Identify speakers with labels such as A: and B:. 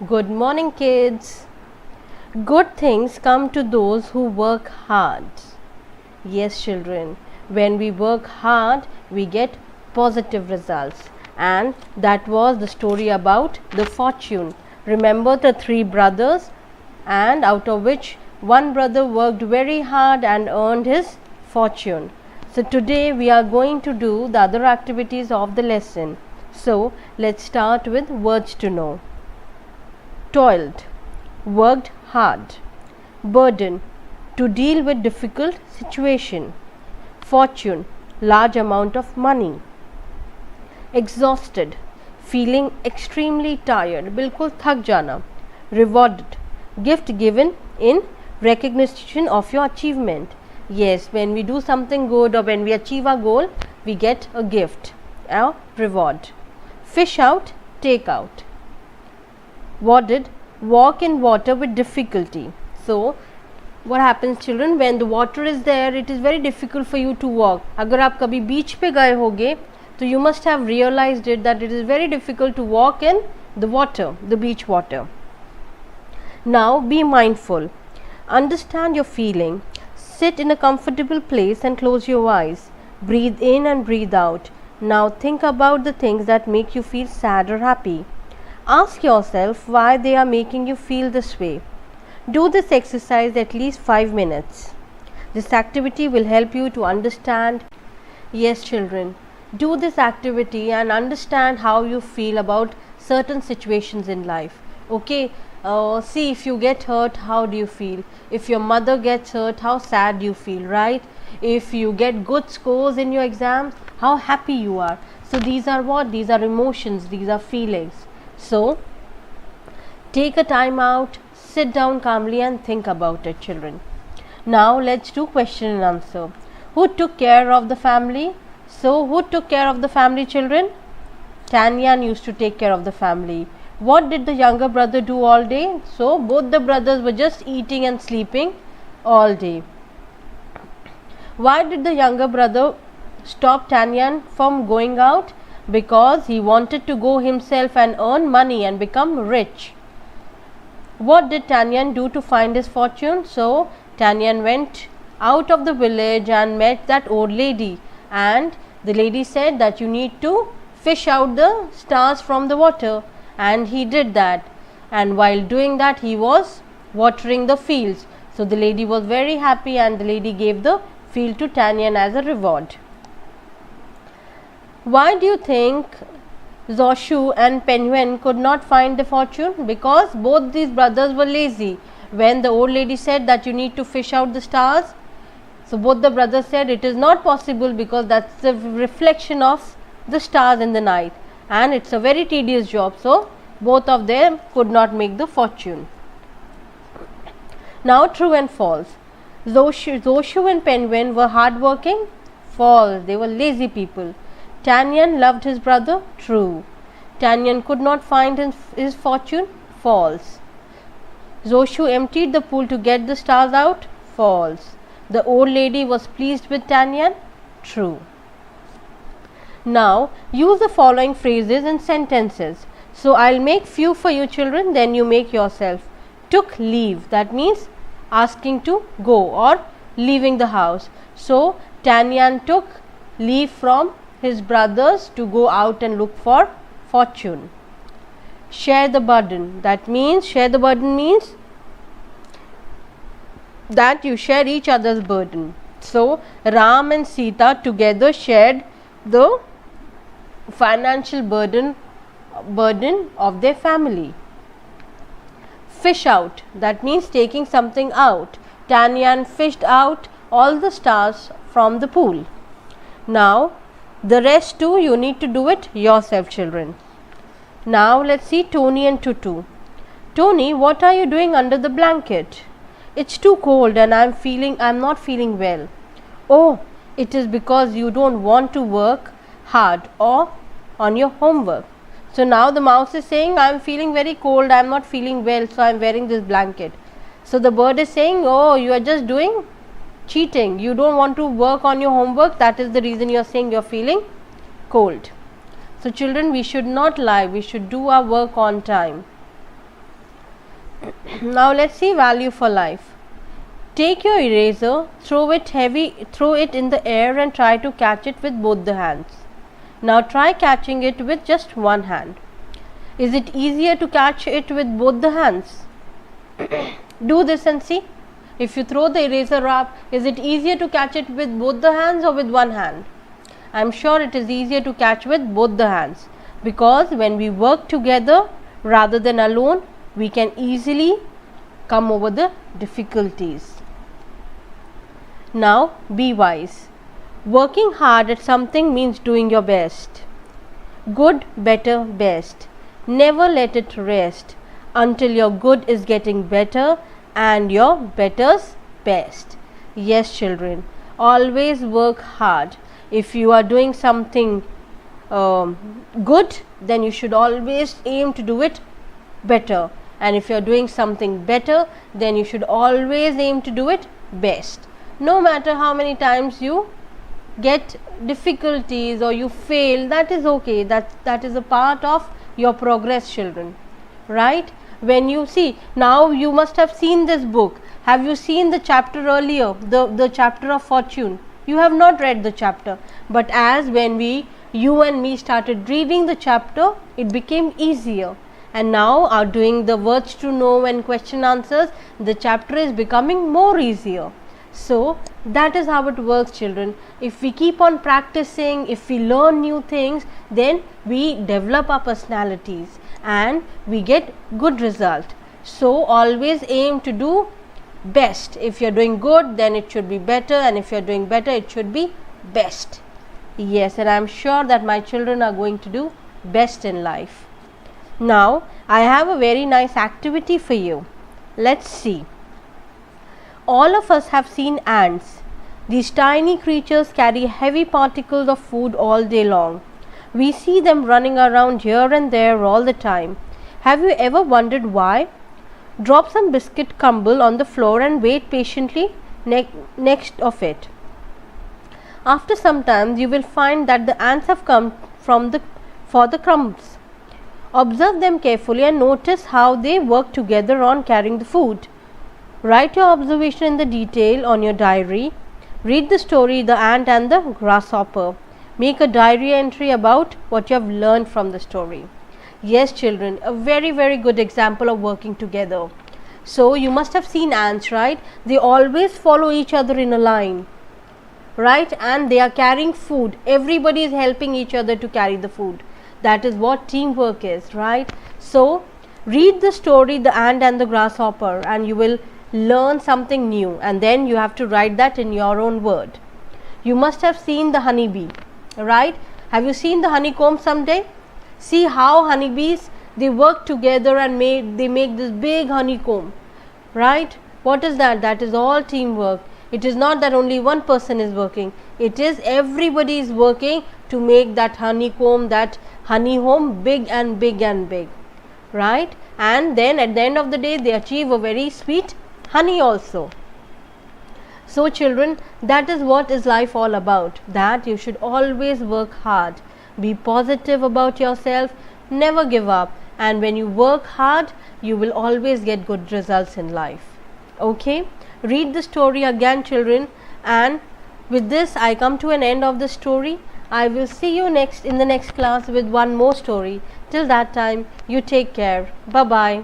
A: Good morning, kids. Good things come to those who work hard. Yes, children, when we work hard, we get positive results. And that was the story about the fortune. Remember the three brothers, and out of which one brother worked very hard and earned his fortune. So, today we are going to do the other activities of the lesson. So, let's start with words to know. Toiled, worked hard. Burden, to deal with difficult situation. Fortune, large amount of money. Exhausted, feeling extremely tired, बिल्कुल थक जाना. Rewarded, gift given in recognition of your achievement. Yes, when we do something good or when we achieve a goal, we get a gift, a reward. Fish out, take out. Warded, walk in water with difficulty. So, what happens children, when the water is there, it is very difficult for you to walk. अगर आप कभी बीच पे गए होगे तो you must have realized it that it is very difficult to walk in the water, the beach water. Now be mindful, understand your feeling, sit in a comfortable place and close your eyes, breathe in and breathe out. Now think about the things that make you feel sad or happy. Ask yourself why they are making you feel this way. Do this exercise at least 5 minutes. This activity will help you to understand. Yes, children, do this activity and understand how you feel about certain situations in life. Okay, see, if you get hurt, how do you feel? If your mother gets hurt, how sad do you feel, right? If you get good scores in your exams, how happy you are. So these are what? These are emotions, these are feelings. So, take a time out, sit down calmly and think about it, children. Now, let's do question and answer. Who took care of the family? So, who took care of the family, children? Tanyan used to take care of the family. What did the younger brother do all day? So, both the brothers were just eating and sleeping all day. Why did the younger brother stop Tanyan from going out? Because he wanted to go himself and earn money and become rich. What did Tanyan do to find his fortune? So, Tanyan went out of the village and met that old lady, and the lady said that you need to fish out the stars from the water, and he did that, and while doing that he was watering the fields. So, the lady was very happy and the lady gave the field to Tanyan as a reward. Why do you think Zoshu and Penguin could not find the fortune? Because both these brothers were lazy. When the old lady said that you need to fish out the stars, so both the brothers said it is not possible because that's the reflection of the stars in the night and it's a very tedious job. So both of them could not make the fortune. Now true and false. Zoshu and Penguin were hardworking. False. They were lazy people. Tanyan loved his brother. True. Tanyan could not find his fortune. False. Zoshu emptied the pool to get the stars out. False. The old lady was pleased with Tanyan. True. Now use the following phrases in sentences. So I'll make few for you children, then you make yourself. Took leave, that means asking to go or leaving the house. So Tanyan took leave from his brothers to go out and look for fortune. Share the burden, that means share the burden means that you share each other's burden. So Ram and Sita together shared the financial burden of their family. Fish out, that means taking something out. Tanyan fished out all the stars from the pool. Now the rest too you need to do it yourself, children. Now let's see Tony and Tutu. Tony, what are you doing under the blanket? It's too cold and I'm not feeling well. Oh, it is because you don't want to work hard or on your homework. So now the mouse is saying I'm feeling very cold, I'm not feeling well, so I'm wearing this blanket. So the bird is saying, oh, you are just doing cheating, you don't want to work on your homework, that is the reason you are saying you are feeling cold. So children, we should not lie, we should do our work on time. Now let's see value for life. Take your eraser, throw it in the air and try to catch it with both the hands. Now try catching it with just one hand. Is it easier to catch it with both the hands? Do this and see. If you throw the eraser up, is it easier to catch it with both the hands or with one hand? I am sure it is easier to catch with both the hands, because when we work together rather than alone, we can easily come over the difficulties. Now be wise. Working hard at something means doing your best. Good, better, best. Never let it rest until your good is getting better and your better's best. Yes, children, always work hard. If you are doing something good, then you should always aim to do it better, and if you are doing something better, then you should always aim to do it best. No matter how many times you get difficulties or you fail, that is okay. That is a part of your progress, children, right? When you see, now you must have seen this book. Have you seen the chapter earlier, the chapter of fortune? You have not read the chapter, but as when you and me started reading the chapter, it became easier, and now are doing the words to know and question answers, the chapter is becoming more easier. So that is how it works, children. If we keep on practicing, if we learn new things, then we develop our personalities and we get good result. So always aim to do best. If you are doing good, then it should be better, and if you are doing better, it should be best. Yes, and I am sure that my children are going to do best in life. Now I have a very nice activity for you. Let's see. All of us have seen ants. These tiny creatures carry heavy particles of food all day long. We see them running around here and there all the time. Have you ever wondered why? Drop some biscuit crumble on the floor and wait patiently next of it. After some time, you will find that the ants have come for the crumbs. Observe them carefully and notice how they work together on carrying the food. Write your observation in the detail on your diary. Read the story The Ant and the Grasshopper. Make a diary entry about what you have learned from the story. Yes, children, a very good example of working together. So you must have seen ants, right? They always follow each other in a line, right? And they are carrying food. Everybody is helping each other to carry the food. That is what teamwork is, right? So read the story The Ant and the Grasshopper and you will learn something new, and then you have to write that in your own word. You must have seen the honeybee, right? Have you seen the honeycomb someday? See how honeybees, they work together and they make this big honeycomb, right? What is that? That is all teamwork. It is not that only one person is working. It is everybody is working to make that honeycomb, that honey home big and big and big, right? And then at the end of the day, they achieve a very sweet honey also. So children, that is what is life all about, that you should always work hard, be positive about yourself, never give up, and when you work hard, you will always get good results in life. Okay, read the story again, children, and with this I come to an end of the story. I will see you in the next class with one more story. Till that time, you take care. Bye bye.